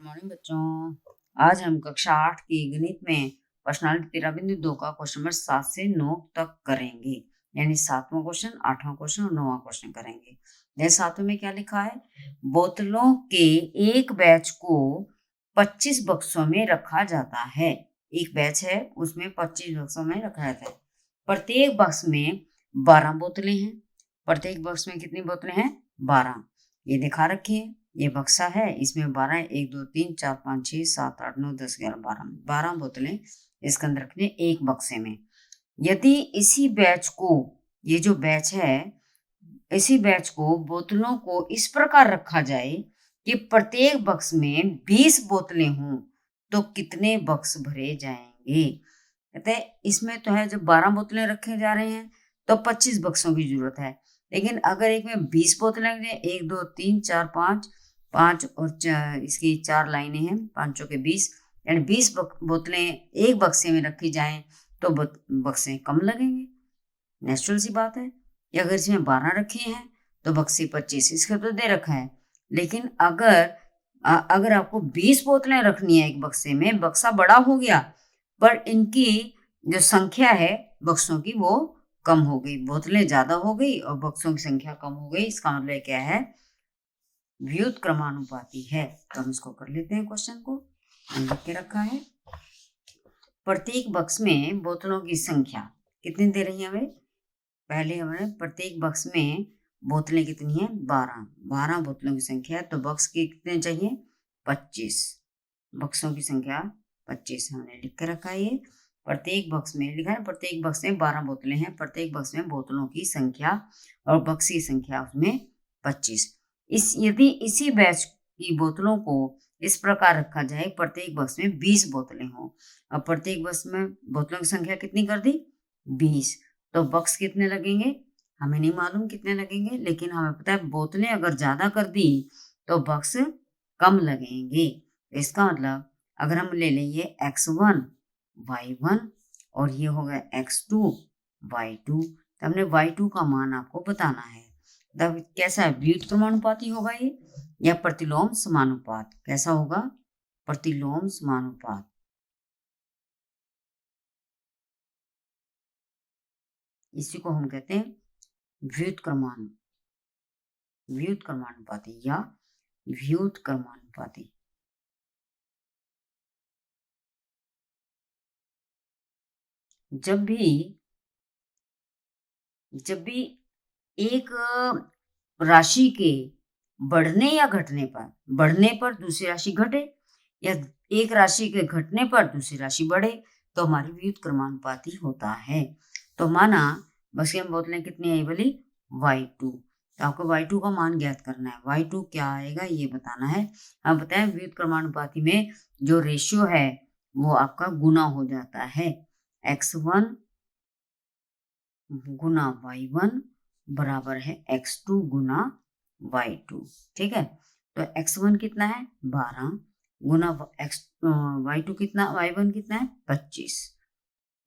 Good morning बच्चों। आज हम कक्षा 8 की गणित में पर्सनालिटी 13.2 का क्वेश्चन नंबर 7 से 9 तक करेंगे। यानी 7वां क्वेश्चन, 8वां क्वेश्चन और 9वां क्वेश्चन करेंगे। जैसे 7वें में क्या लिखा है, बोतलों के एक बैच को 25 बक्सों में रखा जाता है। एक बैच है, उसमें 25 बक्सों में रखा जाता है। प्रत्येक बक्स में 12 बोतलें हैं। प्रत्येक बक्स में कितनी बोतलें हैं? 12। ये दिखा रखी है, ये बक्सा है, इसमें 12, 1 2 3 4 5 6 7 8 9 10 11 12 बोतलें इसके अंदर रखने एक बक्से में। यदि इसी बैच को, ये जो बैच है, इसी बैच को बोतलों को इस प्रकार रखा जाए कि प्रत्येक बक्स में 20 बोतलें हों, तो कितने बक्स भरे जाएंगे? कहते हैं इसमें तो है, जब 12 बोतलें रखे जा रहे हैं तो 25 बक्सों की जरूरत है। लेकिन अगर एक में 20 बोतलें, 1 2 3 4 5 5 और इसकी 4 लाइनें हैं, 5 के 20, यानी 20 बोतलें एक बक्से में रखी जाएं तो बक्से कम लगेंगे। नेचुरल सी बात है। या अगर इसमें 12 रखे हैं तो बक्से 25, इसका तो दे रखा है। लेकिन अगर आपको 20 बोतलें रखनी है एक बक्से में, बक्सा बड़ा हो गया पर इनकी जो संख्या है बक्सों की वो कम हो गई, बोतलें ज्यादा हो गई और बक्सों की संख्या कम हो गई। इसका मतलब क्या है? व्युत्क्रमानुपाती है। तो हम इसको कर लेते हैं, क्वेश्चन को लिख के रखा है। प्रत्येक बक्स में बोतलों की संख्या कितनी दे रही है हमें? पहले हमारे प्रत्येक बक्स में बोतलें कितनी है? 12 बोतलों की संख्या है, तो बक्स की कितने चाहिए? 25। बक्सों की संख्या 25 हमने लिख के रखा है। ये प्रत्येक बक्स में लिखा है, प्रत्येक बक्स में 12 बोतलें हैं, प्रत्येक बक्स में बोतलों की संख्या और बक्स की संख्या उसमें 25। यदि इसी बैच की बोतलों को इस प्रकार रखा जाए, प्रत्येक बक्स में 20 बोतलें हों, और प्रत्येक बक्स में बोतलों की संख्या कितनी कर दी? 20, तो बक्स कितने लगेंगे? हमें नहीं मालूम कितने लगेंगे, लेकिन हमें पता है बोतलें अगर ज्यादा कर दी तो बक्स कम लगेंगे। इसका मतलब अगर हम ले लेंगे x1 y1 और ये हो गया x2 y2, तो हमने y2 का मान आपको बताना है। तब कैसा व्युत्क्रमानुपाती होगा ये या प्रतिलोम समानुपात? कैसा होगा? प्रतिलोम समानुपात। इसी को हम कहते हैं व्युत्क्रमानुपाती या व्युत्क्रमानुपाती। जब भी एक राशि के बढ़ने या घटने पर दूसरी राशि घटे या एक राशि के घटने पर दूसरी राशि बढ़े तो हमारी व्युत्क्रमानुपाती होता है। तो माना बस हम बोतलें कितनी आई बोली? y2, तो आपको y2 का मान ज्ञात करना है। y2 क्या आएगा ये बताना है। हम बताएं व्युत्क्रमानुपाती में जो रेशियो है वो आपका गुना हो जाता है। x1 गुना y1 बराबर है x2 गुना y2। ठीक है, तो x1 कितना है? 12 गुना y2 कितना, y1 कितना है? 25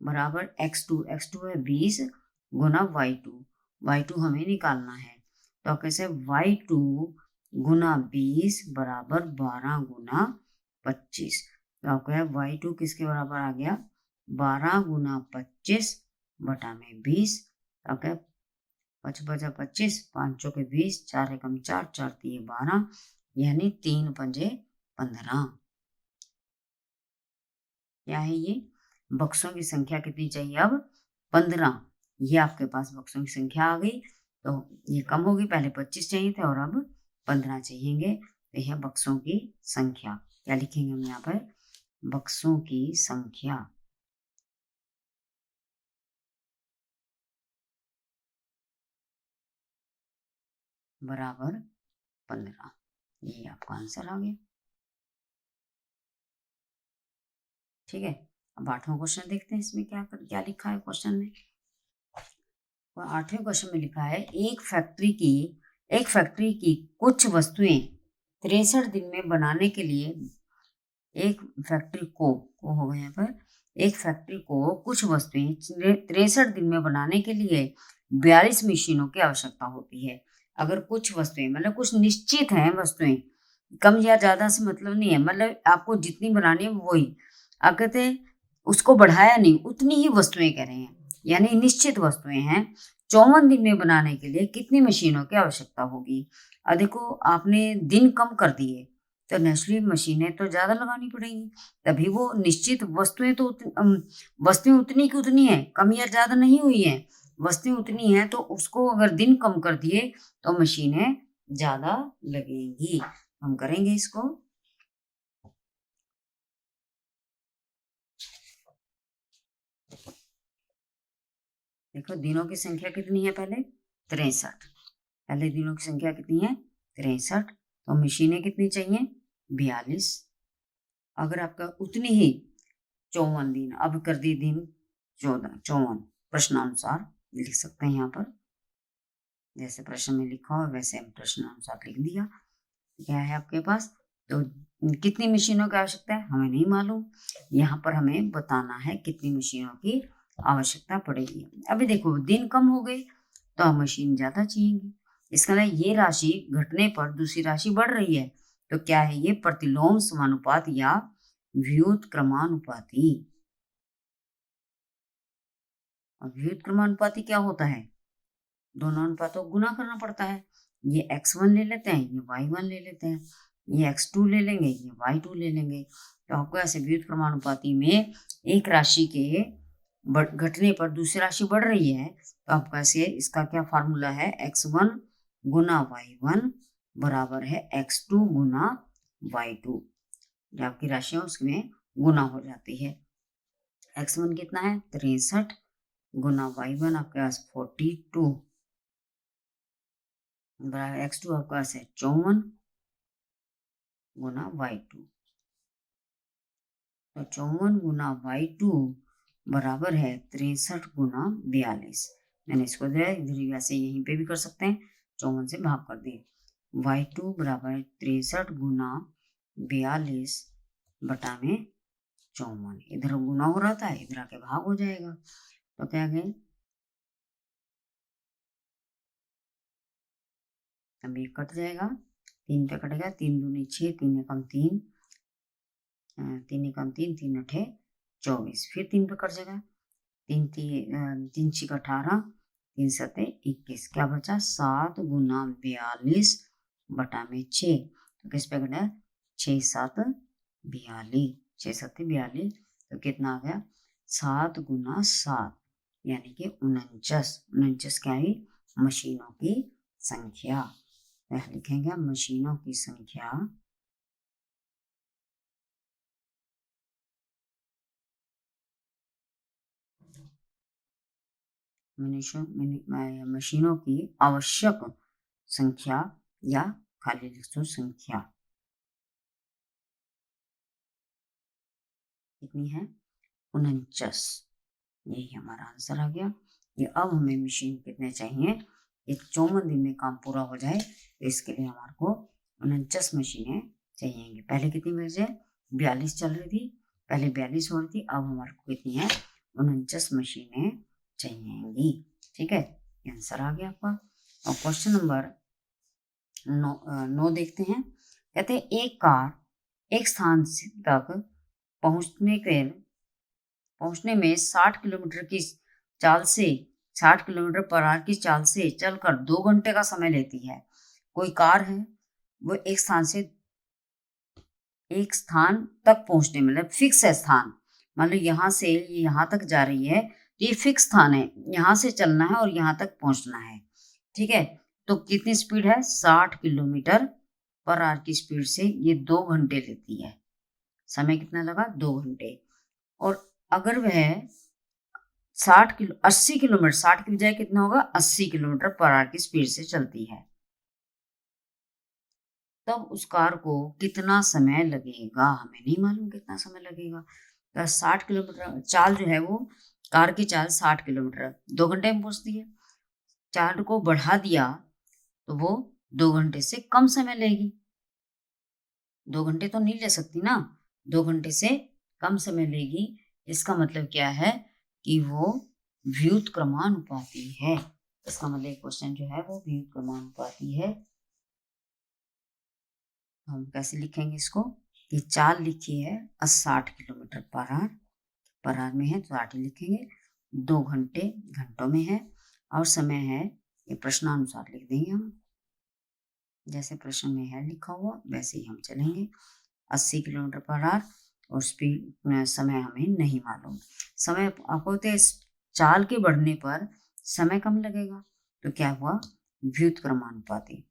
बराबर x2 है 20 गुना y2 हमें निकालना है। तो कैसे? y2 गुना 20 बराबर 12 गुना 25। तो आपको है y2 किसके बराबर आ गया? 12 गुना 25 बटा में 20। ओके, 5 बचा 25, 5 के 20, 4 एकम 4, 4 3 12, यानी 3 पंजे 15। क्या है ये? बक्सों की संख्या कितनी चाहिए अब? 15। ये आपके पास बक्सों की संख्या आ गई। तो ये कम होगी, पहले 25 चाहिए थे और अब 15 चाहिए। तो यह बक्सों की संख्या। क्या लिखेंगे हम यहाँ पर? बक्सों की संख्या बराबर 15। ये आपका आंसर आ गया। ठीक है, अब 8वां क्वेश्चन देखते हैं इसमें क्या लिखा है क्वेश्चन में। 8वें क्वेश्चन में लिखा है, एक फैक्ट्री की कुछ वस्तुएं 63 दिन में बनाने के लिए एक फैक्ट्री को हो गया यहाँ पर, एक फैक्ट्री को कुछ वस्तुएं 63 दिन में बनाने के लिए 42 मशीनों की आवश्यकता होती है। अगर कुछ वस्तुएं मतलब कुछ निश्चित हैं वस्तुएं कम या ज्यादा से मतलब नहीं है, मतलब आपको जितनी बनानी है वही। आप कहते हैं उसको बढ़ाया नहीं, उतनी ही वस्तुएं कह रहे हैं, यानी निश्चित वस्तुएं हैं। 54 दिन में बनाने के लिए कितनी मशीनों की आवश्यकता होगी? अब देखो आपने दिन कम कर दिए तो नेचुरली मशीनें तो ज्यादा लगानी पड़ेंगी, तभी वो निश्चित वस्तुएं तो वस्तुएं उतनी की उतनी है, कम या ज्यादा नहीं हुई है, वस्तुएं उतनी है, तो उसको अगर दिन कम कर दिए तो मशीनें ज्यादा लगेंगी। हम करेंगे इसको। देखो दिनों की संख्या कितनी है? पहले 63। पहले दिनों की संख्या कितनी है? 63। तो मशीनें कितनी चाहिए? 42। अगर आपका उतनी ही 54 दिन, अब कर दिए दिन 54 प्रश्नानुसार लिख सकते हैं यहाँ पर, जैसे प्रश्न में लिखा हो वैसे हम प्रश्नानुसार लिख दिया। क्या है आपके पास? तो कितनी मशीनों की आवश्यकता है हमें नहीं मालूम, यहाँ पर हमें बताना है कितनी मशीनों की आवश्यकता पड़ेगी। अभी देखो दिन कम हो गए तो मशीन ज्यादा चाहिएगी, इसका मतलब ये राशि घटने पर दूसरी राशि बढ़ रही है, तो क्या है ये? प्रतिलोम समानुपात या व्युत्क्रमानुपाती। और व्युत्क्रमानुपाती क्या होता है? दोनों अनुपातों को गुना करना पड़ता है। ये x1 ले लेते हैं, ये y1 ले लेते हैं, ये x2 ले लेंगे, ये y2 ले लेंगे। तो आपको ऐसे व्युत्क्रमानुपाती में एक राशि के घटने पर दूसरी राशि बढ़ रही है, तो आपका ऐसे इसका क्या फार्मूला है? x1 गुना y1 बराबर है x2 गुना y2। जो आपकी राशि है उसमें गुना हो जाती है। x1 कितना है? 63 गुना y1 आपके पास 42 बराबर x2 आपका पास है 54 गुना y2। तो 54 गुना y2 बराबर है 63 गुना 42। मैंने इसको दिया, इधर वैसे यहीं पे भी कर सकते हैं, 54 से भाग कर दिए। y2 बराबर है 63 गुना 42 बटा में 54। इधर गुना हो रहा था, इधर आके भाग हो जाएगा, तो क्या गए? अब ये कट जाएगा, 3 पे कटेगा, 3 दूनी 6, 3 एकम 3, 3 एकम 3, 3 अठे 24, फिर 3 पे कट जाएगा, 3 6 18, 3 7 21, क्या बचा? 7 गुना 42 बटा में 6, तो किस पे कटा? 6 7 42, 6 7 42, तो कितना आ गया? 7 गुना 7 यानी कि 49। 49 क्या है? मशीनों की संख्या। लिखेंगे मशीनों की संख्या मशीनों की आवश्यक संख्या या खाली लिख दो संख्या कितनी है? 49। यही हमारा आंसर आ गया। ये अब हमें मशीन कितने चाहिए? एक 54 दिन में काम पूरा हो जाए, तो इसके लिए हमारे को 49 मशीनें चाहिए। पहले कितनी बजे? 42 चल रही थी, पहले 42 हो रही थी, अब हमारे को कितनी है? 49 मशीनें चाहिएंगी। ठीक है, आंसर आ गया आपका। और क्वेश्चन नंबर 9 देखते हैं। कहते हैं एक कार एक स्थान तक पहुंचने में 60 किलोमीटर की चाल से 60 किलोमीटर पर आवर की चाल से चलकर 2 घंटे का समय लेती है। कोई कार है, वो एक स्थान तक पहुंचने, मतलब फिक्स है स्थान, मान लो यहाँ से यहाँ तक जा रही है, तो ये फिक्स स्थान है, यहाँ से चलना है और यहाँ तक पहुंचना है। ठीक है, तो कितनी स्पीड है? 60 किलोमीटर पर आवर की स्पीड से ये 2 घंटे लेती है। समय कितना लगा? 2 घंटे। और अगर वह 80 किलोमीटर, 60 की बजाय कितना होगा? 80 किलोमीटर पर आवर की स्पीड से चलती है, तब उस कार को कितना समय लगेगा? हमें नहीं मालूम कितना समय लगेगा। तो 60 किलोमीटर चाल जो है वो, कार की चाल 60 किलोमीटर 2 घंटे में पहुंचती है। चाल को बढ़ा दिया तो वो 2 घंटे से कम समय लेगी। 2 घंटे तो नहीं ले सकती ना, 2 घंटे से कम समय लेगी। इसका मतलब क्या है? कि वो व्युत्क्रमानुपाती है। इसका मतलब क्वेश्चन जो है वो व्युत्क्रमानुपाती है। हम कैसे लिखेंगे इसको कि चाल लिखी है 60 किलोमीटर पर आवर में है तो 60 लिखेंगे। 2 घंटे घंटों में है और समय है ये प्रश्नानुसार लिख देंगे हम, जैसे प्रश्न में है लिखा हुआ वैसे ही हम चलेंगे। 80 किलोमीटर पर आवर और स्पीड समय हमें नहीं मालूम। समय आपको होते हैं चाल के बढ़ने पर समय कम लगेगा तो क्या हुआ व्युत्क्रमानुपाती।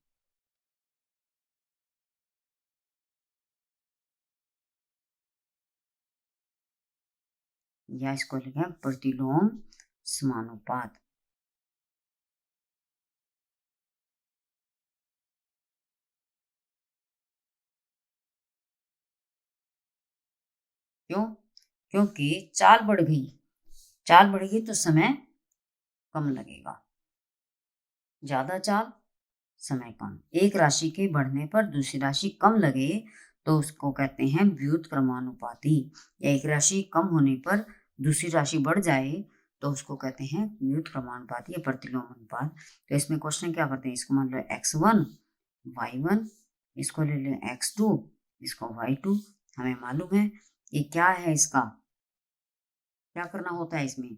या इसको लिखें प्रतिलोम समानुपात। क्यों? क्योंकि चाल बढ़ गई तो समय कम लगेगा। ज्यादा चाल समय कम। एक राशि के बढ़ने पर दूसरी राशि कम लगे तो उसको कहते हैं व्युत्क्रमानुपाती। या एक राशि कम होने पर दूसरी राशि बढ़ जाए तो उसको कहते हैं व्युत्क्रमानुपाती या प्रतिलोम अनुपात। तो इसमें क्वेश्चन क्या करते हैं, इसको मान लो x1 y1, इसको ले लें x2, इसको y2। हमें मालूम है ये क्या है, इसका क्या करना होता है, इसमें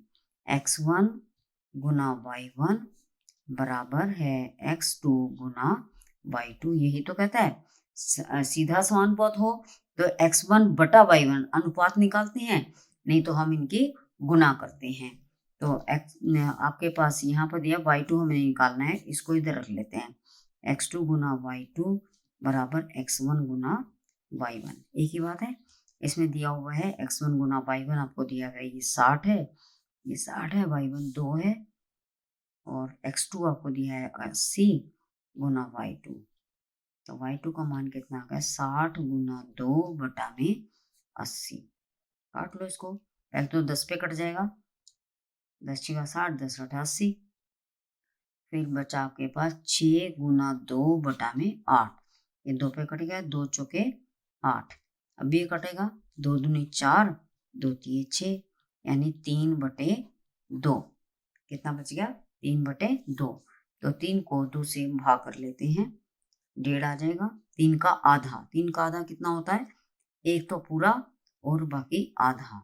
x1 गुना y1 बराबर है x2 गुना y2। यही तो कहता है सीधा समानुपात हो तो x1 बटा y1 अनुपात निकालते हैं, नहीं तो हम इनकी गुना करते हैं। तो आपके पास यहाँ पर दिया y2 हमें निकालना है, इसको इधर रख लेते हैं। x2 गुना y2 बराबर x1 गुना y1, एक ही बात है। इसमें दिया हुआ है x1 गुना y1 आपको दिया गया ये 60 है, ये 60 है, y1 2 है और x2 आपको दिया है 80 गुना y2। तो y2 का मान कितना आ गया 60 गुना 2 बटा में 80। काट लो इसको, पहले तो 10 पे कट जाएगा, 10 छः 60, 10 अठा 80। फिर बचा आपके पास 6 गुना 2 बटा में 8। ये 2 पे कट गया, 2 चौके 8। अब ये कटेगा, 2 दूनी 4, 2 तिये 6, यानी 3 बटे 2। कितना बच गया 3 बटे 2। तो 3 को 2 से भाग कर लेते हैं, 1.5 आ जाएगा। 3 का आधा, 3 का आधा कितना होता है, 1 तो पूरा और बाकी आधा।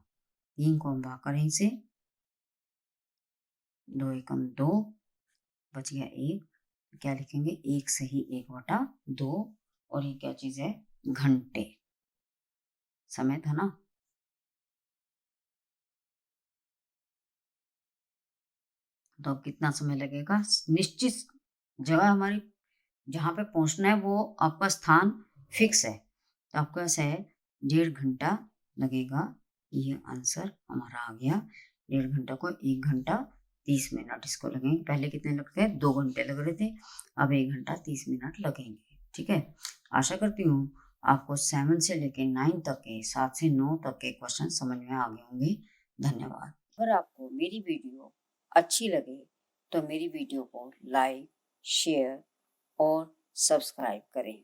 3 को हम भाग करें इसे, 2 एकम 2, बच गया 1। क्या लिखेंगे 1 सही 1 बटा 2। और ये क्या चीज है, घंटे, समय था ना। तो अब कितना समय लगेगा, निश्चित जगह हमारी जहाँ पे पहुंचना है वो आपका स्थान फिक्स है, तो आपको ऐसा है 1.5 घंटा लगेगा। ये आंसर हमारा आ गया। 1.5 घंटा को 1 घंटा 30 मिनट इसको लगेंगे। पहले कितने लगते हैं, 2 घंटे लग रहे थे, अब 1 घंटा 30 मिनट लगेंगे। ठीक है, आशा करती हूँ आपको 7 से लेके 9 तक के, 7 से 9 तक के क्वेश्चन समझ में आ गए होंगे। धन्यवाद। अगर आपको मेरी वीडियो अच्छी लगे तो मेरी वीडियो को लाइक, शेयर और सब्सक्राइब करें।